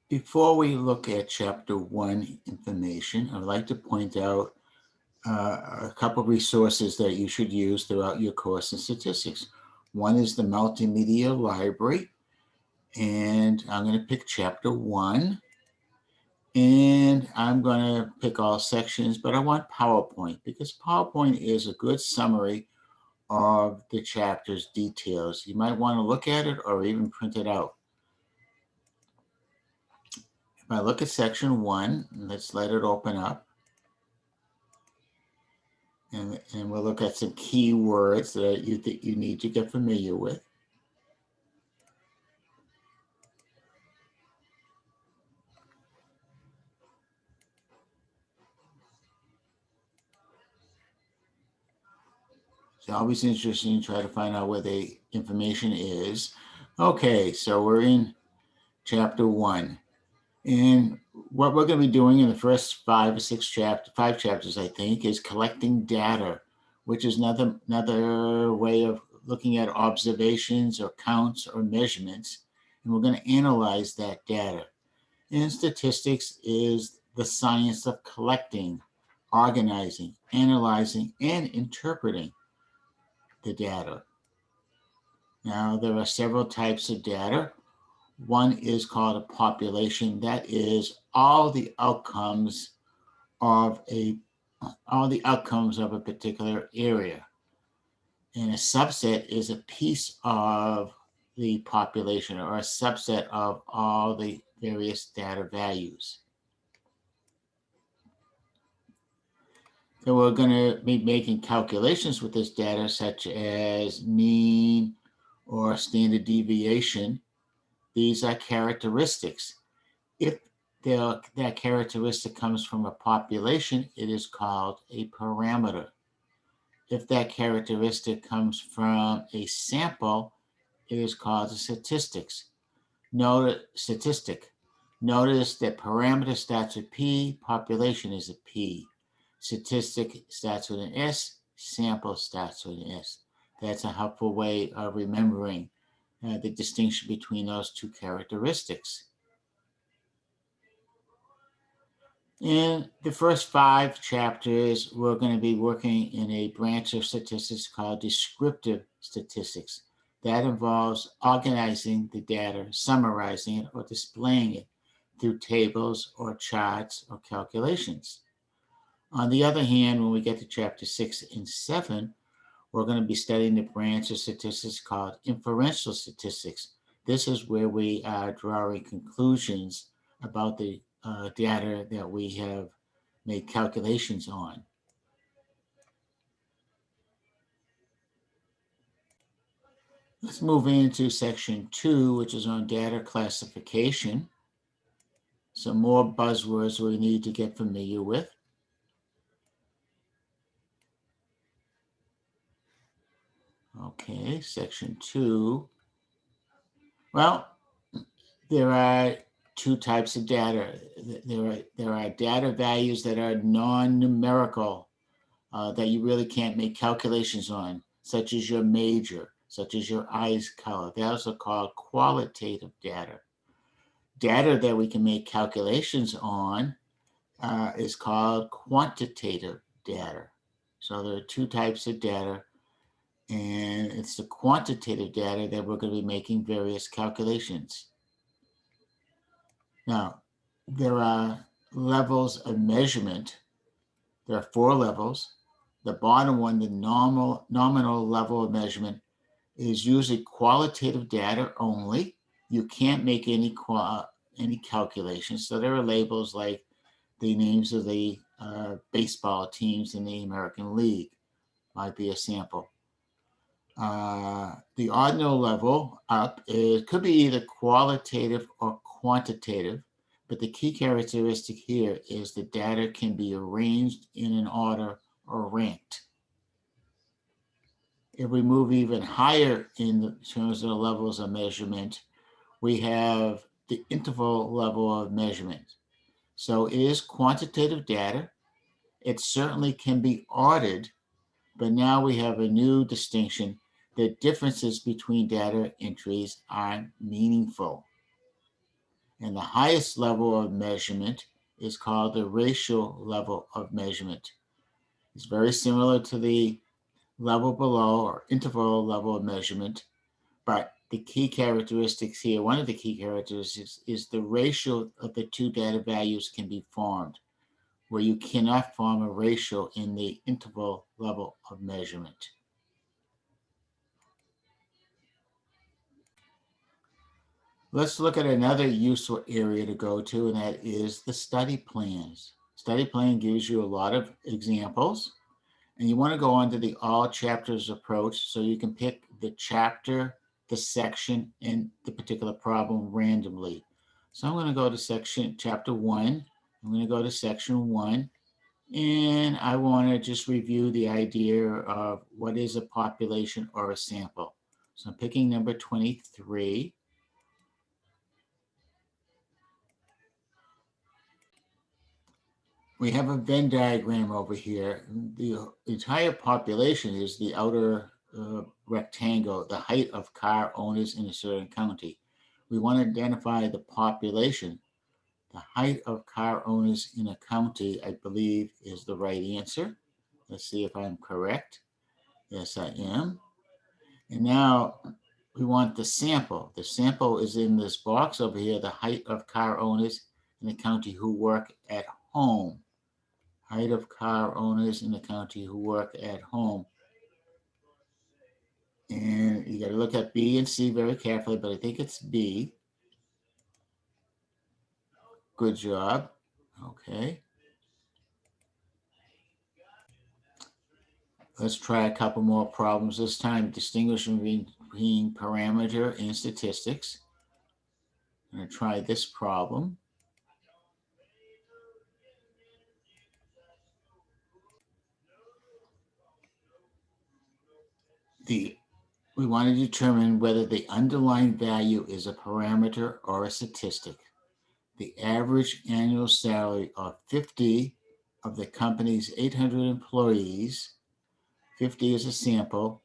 Before we look at Chapter 1 information, I'd like to point out a couple of resources that you should use throughout your course in statistics. One is the Multimedia Library, and I'm going to pick Chapter 1, and I'm going to pick all sections, but I want PowerPoint because PowerPoint is a good summary of the chapter's details. You might want to look at it or even print it out. If I look at section 1, let's let it open up. And we'll look at some key words that you need to get familiar with. It's always interesting to try to find out where the information is. Okay, so we're in chapter 1. And what we're going to be doing in the first five chapters, I think, is collecting data, which is another way of looking at observations or counts or measurements. And we're going to analyze that data. And statistics is the science of collecting, organizing, analyzing, and interpreting the data. Now, there are several types of data. One is called a population. That is all the outcomes of a particular area. And a subset is a piece of the population or a subset of all the various data values. So we're going to be making calculations with this data, such as mean or standard deviation. These are characteristics. If that characteristic comes from a population, it is called a parameter. If that characteristic comes from a sample, it is called a statistic. Notice that parameter starts with P, population is a P. Statistic starts with an S, sample starts with an S. That's a helpful way of remembering the distinction between those two characteristics. In the first 5 chapters, we're going to be working in a branch of statistics called descriptive statistics. That involves organizing the data, summarizing it, or displaying it through tables or charts or calculations. On the other hand, when we get to chapter 6 and 7, we're going to be studying the branch of statistics called inferential statistics. This is where we are drawing conclusions about the data that we have made calculations on. Let's move into section 2, which is on data classification. Some more buzzwords we need to get familiar with. Okay, section 2. Well, there are 2 types of data. There are data values that are non-numerical, that you really can't make calculations on, such as your major, such as your eyes color. Those are called qualitative data. Data that we can make calculations on is called quantitative data. So there are 2 types of data, and it's the quantitative data that we're going to be making various calculations. Now, there are levels of measurement. There are 4 levels. The bottom one, the nominal level of measurement, is usually qualitative data only. You can't make any calculations. So there are labels like the names of the baseball teams in the American League. Might be a sample. The ordinal level up, it could be either qualitative or quantitative, but the key characteristic here is the data can be arranged in an order or ranked. If we move even higher in terms of the levels of measurement, we have the interval level of measurement. So it is quantitative data. It certainly can be ordered, but now we have a new distinction. The differences between data entries are meaningful. And the highest level of measurement is called the racial level of measurement. It's very similar to the level below or interval level of measurement, but the key characteristics here, one of the key characteristics is the ratio of the two data values can be formed, where you cannot form a ratio in the interval level of measurement. Let's look at another useful area to go to, and that is the study plans. Study plan gives you a lot of examples, and you want to go on to the all chapters approach so you can pick the chapter, the section, and the particular problem randomly. So I'm going to go to chapter 1. I'm going to go to section 1, and I want to just review the idea of what is a population or a sample. So I'm picking number 23. We have a Venn diagram over here. The entire population is the outer rectangle, the height of car owners in a certain county. We want to identify the population. The height of car owners in a county, I believe, is the right answer. Let's see if I'm correct. Yes, I am. And now we want the sample. The sample is in this box over here, the height of car owners in the county who work at home. Height of car owners in the county who work at home. And you got to look at B and C very carefully, but I think it's B. Good job. Okay. Let's try a couple more problems. This time, distinguishing between parameter and statistics. I'm going to try this problem. We want to determine whether the underlying value is a parameter or a statistic. The average annual salary of 50 of the company's 800 employees, 50 is a sample,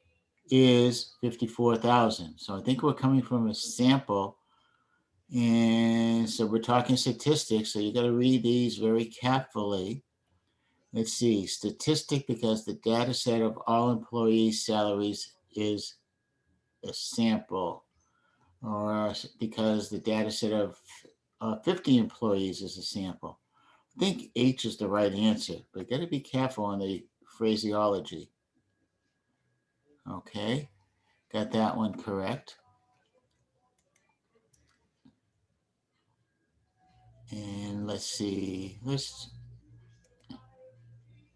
is 54,000. So I think we're coming from a sample, and so we're talking statistics, so you got to read these very carefully. Let's see, statistic, because the data set of all employees' salaries is a sample, or because the data set of 50 employees is a sample. I think H is the right answer, but got to be careful on the phraseology. Okay, got that one correct. And let's see, let's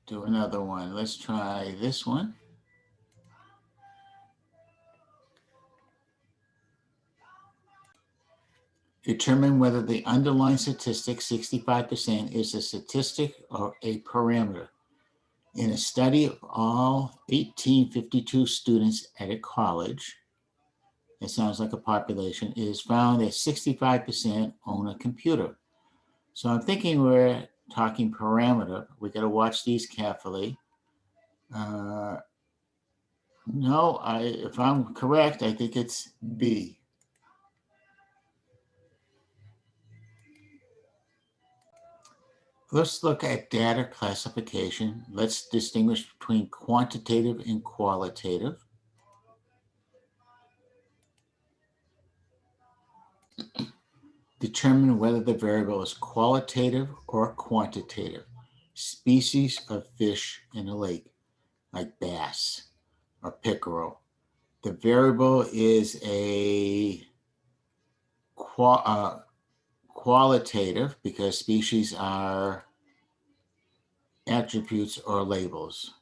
do another one. Let's try this one. Determine whether the underlying statistic, 65%, is a statistic or a parameter. In a study of all 1852 students at a college, it sounds like a population, it is found that 65% own a computer. So I'm thinking we're talking parameter. We got to watch these carefully. No, if I'm correct, I think it's B. Let's look at data classification. Let's distinguish between quantitative and qualitative. Determine whether the variable is qualitative or quantitative. Species of fish in a lake, like bass or pickerel. The variable is a qualitative because species are attributes or labels.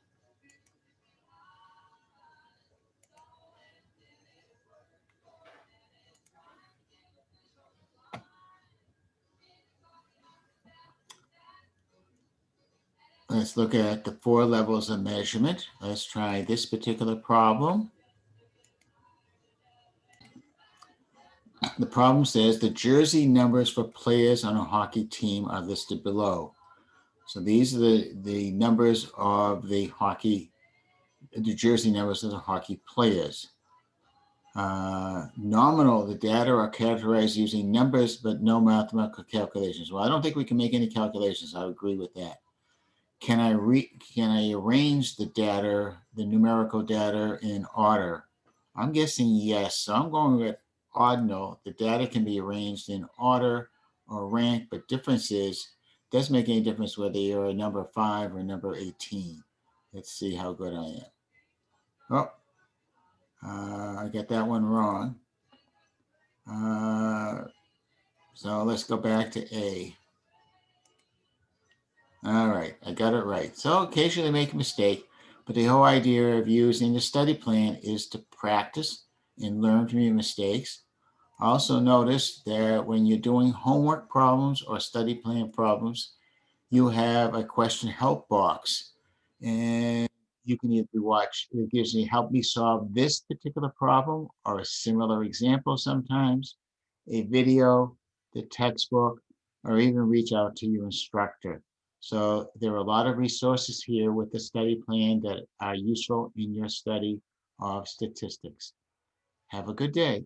Let's look at the 4 levels of measurement. Let's try this particular problem. The problem says the jersey numbers for players on a hockey team are listed below. So these are the numbers of the jersey numbers of the hockey players. Nominal, the data are characterized using numbers, but no mathematical calculations. Well, I don't think we can make any calculations. I agree with that. Can I arrange the data, the numerical data in order? I'm guessing yes. So I'm going with ordinal. The data can be arranged in order or rank, but difference is, doesn't make any difference whether you're a number 5 or number 18. Let's see how good I am. Oh, I got that one wrong. So let's go back to A. All right, I got it right. So occasionally make a mistake, but the whole idea of using the study plan is to practice and learn from your mistakes. Also notice that when you're doing homework problems or study plan problems, you have a question help box. And you can either watch, it gives you help me solve this particular problem or a similar example sometimes, a video, the textbook, or even reach out to your instructor. So there are a lot of resources here with the study plan that are useful in your study of statistics. Have a good day.